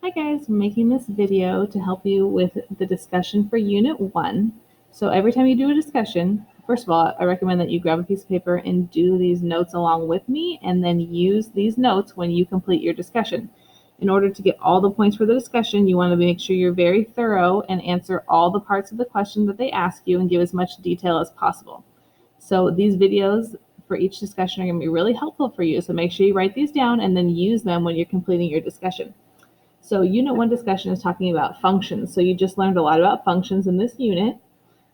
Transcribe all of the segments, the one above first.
Hi guys, I'm making this video to help you with the discussion for Unit 1. So every time you do a discussion, first of all, I recommend that you grab a piece of paper and do these notes along with me and then use these notes when you complete your discussion. In order to get all the points for the discussion, you want to make sure you're very thorough and answer all the parts of the question that they ask you and give as much detail as possible. So these videos for each discussion are going to be really helpful for you. So make sure you write these down and then use them when you're completing your discussion. So Unit 1 discussion is talking about functions. So you just learned a lot about functions in this unit.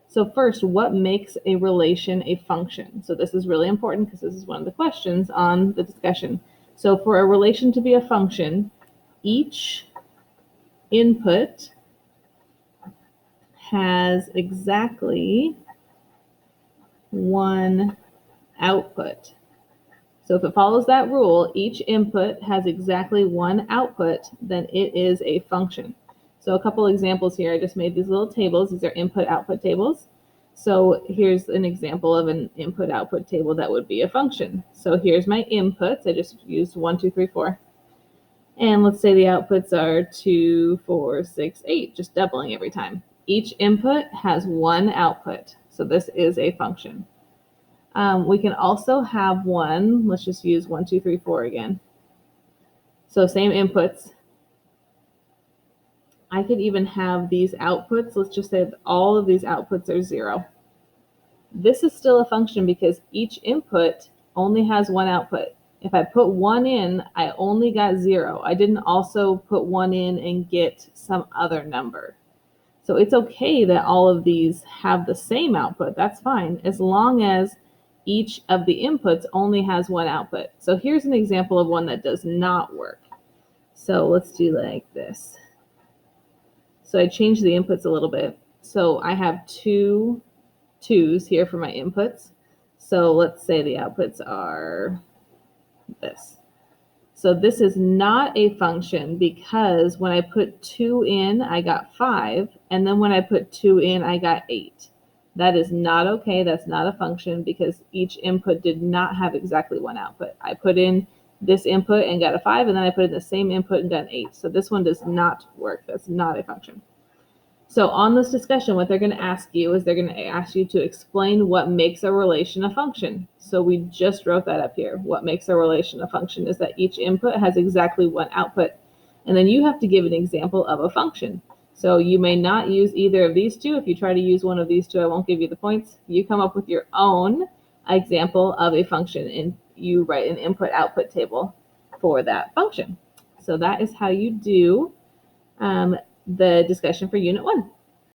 So first, what makes a relation a function? So this is really important because this is one of the questions on the discussion. So for a relation to be a function, each input has exactly one output. So if it follows that rule, each input has exactly one output, then it is a function. So a couple examples here. I just made these little tables. These are input-output tables. So here's an example of an input-output table that would be a function. So here's my inputs. I just used 1, 2, 3, 4. And let's say the outputs are 2, 4, 6, 8, just doubling every time. Each input has one output. So this is a function. We can also have one, let's just use 1, 2, 3, 4 again. So same inputs. I could even have these outputs, let's just say all of these outputs are 0. This is still a function because each input only has one output. If I put 1 in, I only got 0. I didn't also put 1 in and get some other number. So it's okay that all of these have the same output. That's fine, as long as each of the inputs only has one output. So here's an example of one that does not work. So let's do like this. So I changed the inputs a little bit. So I have 2 2's here for my inputs. So let's say the outputs are this. So this is not a function because when I put 2 in, I got 5. And then when I put 2 in, I got 8. That is not okay. That's not a function because each input did not have exactly one output. I put in this input and got a 5, and then I put in the same input and got an 8. So this one does not work. That's not a function. So on this discussion, what they're going to ask you is they're going to ask you to explain what makes a relation a function. So we just wrote that up here. What makes a relation a function is that each input has exactly one output. And then you have to give an example of a function. So you may not use either of these two. If you try to use one of these two, I won't give you the points. You come up with your own example of a function and you write an input-output table for that function. So that is how you do the discussion for Unit 1.